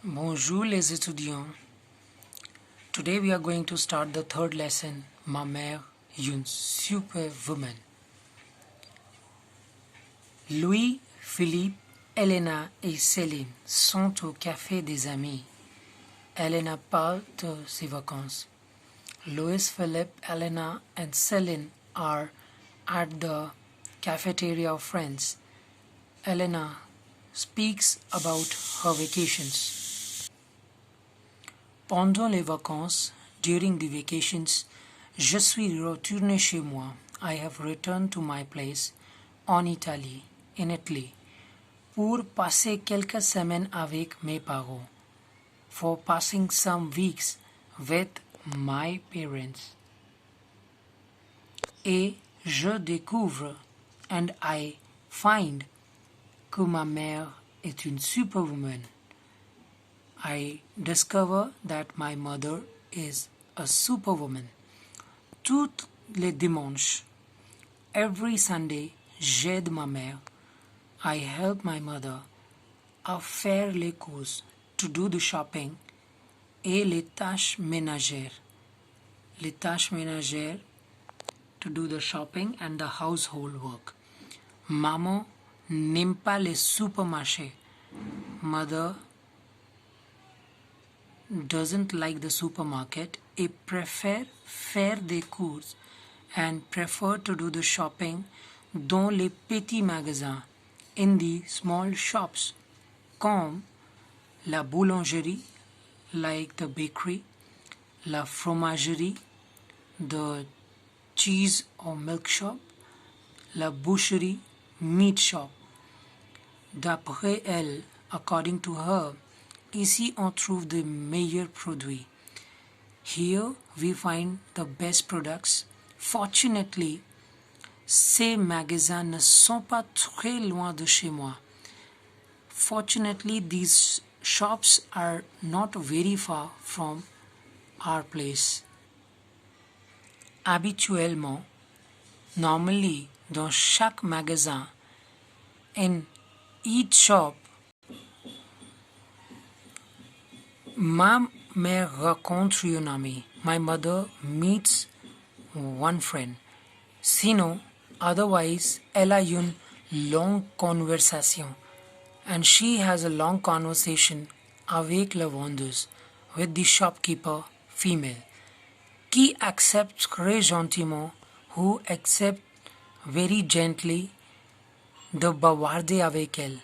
Bonjour les étudiants. Today we are going to start the third lesson, Ma mère, une superwoman. Louis, Philippe, Elena et Céline sont au café des amis. Elena parle de ses vacances. Louis, Philippe, Elena and Céline are at the cafeteria of friends. Elena speaks about her vacations. Pendant les vacances, during the vacations, je suis retourné chez moi. I have returned to my place in Italy, pour passer quelques semaines avec mes parents, for passing some weeks with my parents. Et je découvre, and I find, que ma mère est une superwoman. I discover that my mother is a superwoman. Tous les dimanches, every Sunday, j'aide ma mère. I help my mother à faire les courses, to do the shopping, et les tâches ménagères. Les tâches ménagères, to do the shopping and the household work. Maman n'aime pas les supermarchés. Mother doesn't like the supermarket et préfère faire des courses and prefer to do the shopping dans les petits magasins, in the small shops, comme la boulangerie, like the bakery, la fromagerie, the cheese or milk shop, la boucherie, meat shop. D'après elle, according to her, ici on trouve de meilleurs produits. Here we find the best products. Fortunately, ces magasins ne sont pas très loin de chez moi. Fortunately, these shops are not very far from our place. Habituellement, normally, dans chaque magasin, in each shop, ma mère rencontre une amie. My mother meets one friend. Sinon, otherwise, elle a une longue conversation. And she has a long conversation avec la vendeuse, with the shopkeeper female, qui accepte très gentiment, who accepts very gently, de bavarder avec elle,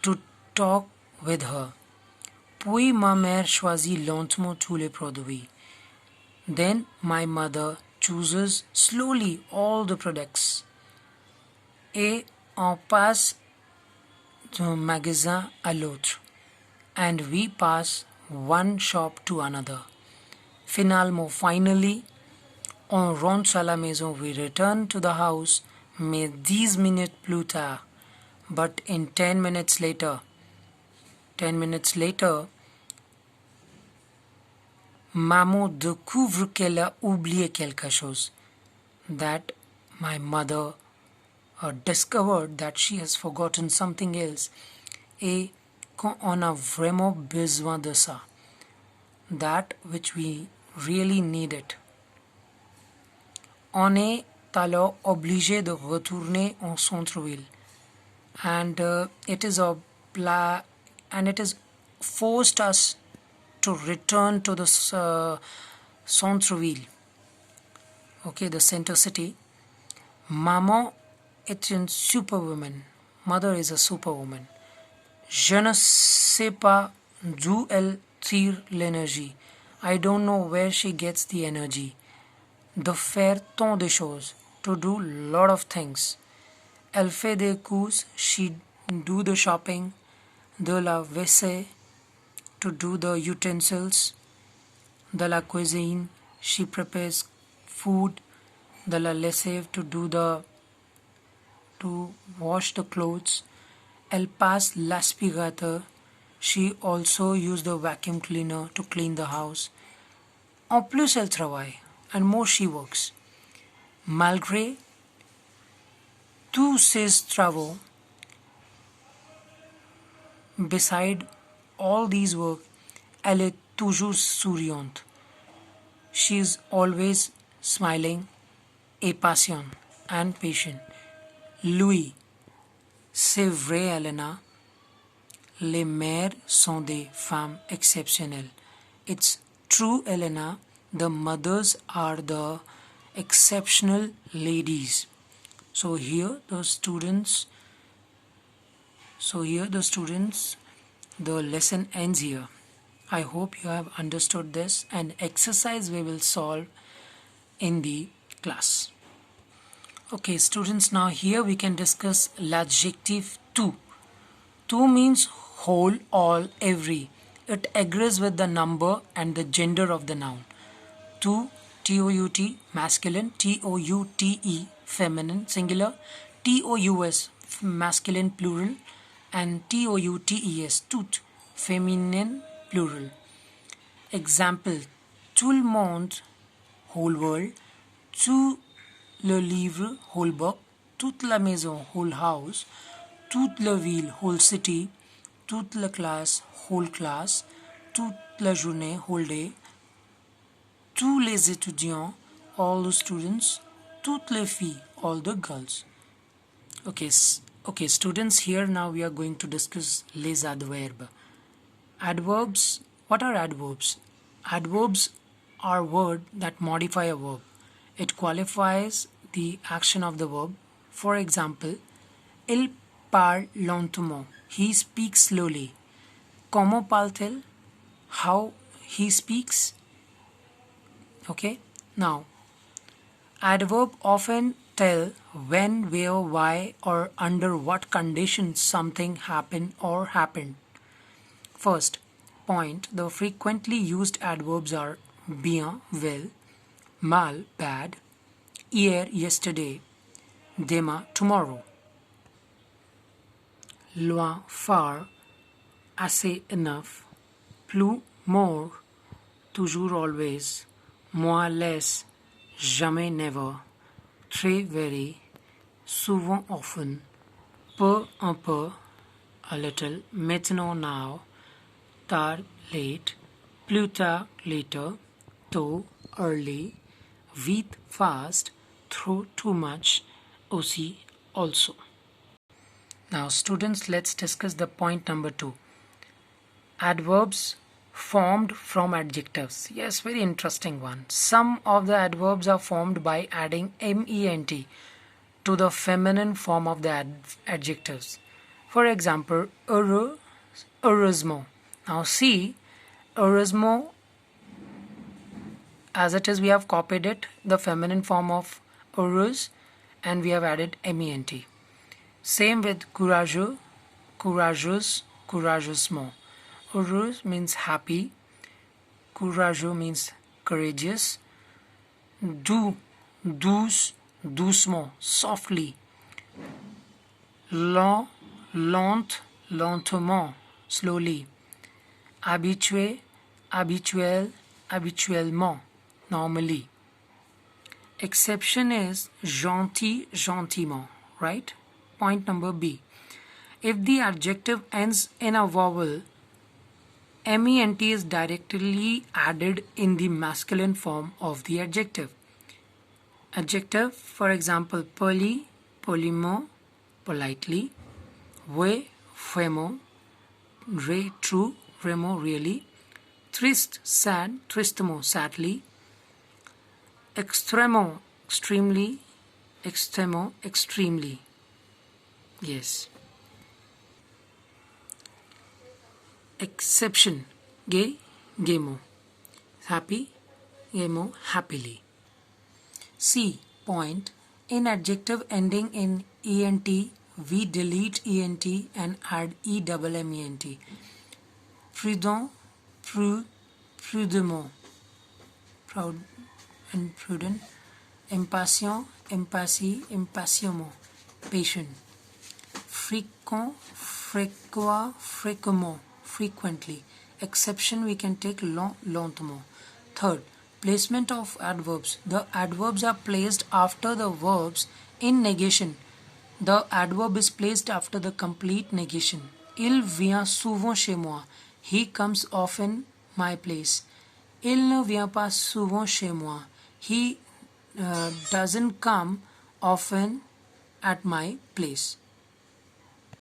to talk with her. Puis ma mère choisit lentement tous les produits. Then my mother chooses slowly all the products. Et on passe d'un magasin à l'autre. And we pass one shop to another. Finalement, finally, on rentre à la maison. We return to the house, mais 10 minutes plus tard. But in 10 minutes later, maman découvre qu'elle a oublié quelque chose. That my mother discovered that she has forgotten something else. Et quand on a vraiment besoin de ça. That which we really need it. On est alors obligé de retourner en centre-ville. And it is forced us to return to the centre-ville. Okay, the center city. Maman est une superwoman. Mother is a superwoman. Je ne sais pas d'où elle tire l'énergie. I don't know where she gets the energy. De faire tant de choses. To do lot of things. Elle fait des courses. She do the shopping. De la vaisselle. To do the utensils. De la cuisine. She prepares food. De la lessive. To wash the clothes. Elle passe l'aspirateur. She also used the vacuum cleaner to clean the house. En plus, elle travaille. And more she works. Malgré tous ces travaux, beside all these work, elle est toujours souriante. She is always smiling, et patient and patient. Louis, c'est vrai, Elena. Les mères sont des femmes exceptionnelles. It's true, Elena. The mothers are the exceptional ladies. So here the students, the lesson ends here. I hope you have understood this, and exercise we will solve in the class. Okay, students, now here we can discuss l'adjective tout. Tout means whole, all, every. It agrees with the number and the gender of the noun. Tout, T-O-U-T, masculine, T-O-U-T-E, feminine, singular, T-O-U-S, masculine, plural, and T-O-U-T-E-S, tout, féminin, plural. Example, tout le monde, whole world, tout le livre, whole book, toute la maison, whole house, toute la ville, whole city, toute la classe, whole class, toute la journée, whole day, tous les étudiants, all the students, toutes les filles, all the girls. Okay, students, here now we are going to discuss les adverbes. Adverbs, what are adverbs? Adverbs are words that modify a verb. It qualifies the action of the verb. For example, il parle lentement. He speaks slowly. Comment parle-t-il? How he speaks. Okay, now adverb often tell when, where, why, or under what conditions something happened or happened. First point, the frequently used adverbs are bien, well, mal, bad, hier, yesterday, demain, tomorrow, loin, far, assez, enough, plus, more, toujours, always, moins, less, jamais, never, très, very, souvent, often, peu, un peu, a little, maintenant, now, tard, late, plus tard, later, tôt, early, vite, fast, trop, too much, aussi, also. Now students, let's discuss the point number 2. Adverbs formed from adjectives. Yes, very interesting one. Some of the adverbs are formed by adding ment to the feminine form of the adjectives. For example, heureux, heureusement. Now see, heureusement, as it is, we have copied it, the feminine form of heureuse, and we have added ment. Same with courageux, courageuse, courageusement. Heureuse means happy, courageux means courageous, doux, douce, doucement, softly, lent, lente, lentement, slowly, habitué, habituel, habituellement, normally. Exception is gentil, gentiment, right? Point number B. If the adjective ends in a vowel, ment is directly added in the masculine form of the adjective. Adjective, for example, poli, poliment, politely, vrai, vraiment, vrai, true, vraiment, really, triste, sad, tristement, sadly, extrêmement, extremely, extrêmement, extremely. Yes. Exception, gay, gayement, happy, gayement, happily. C. Point. In adjective ending in ent, we delete ent and add ement. Prudent, prude, prudemment, proud and prudent. Impatient, impassive, impatiemment, patient. Fréquent, fréquent, fréquemment, frequently. Exception we can take lentement. Third, placement of adverbs. The adverbs are placed after the verbs in negation. The adverb is placed after the complete negation. Il vient souvent chez moi. He comes often my place. Il ne vient pas souvent chez moi. He doesn't come often at my place.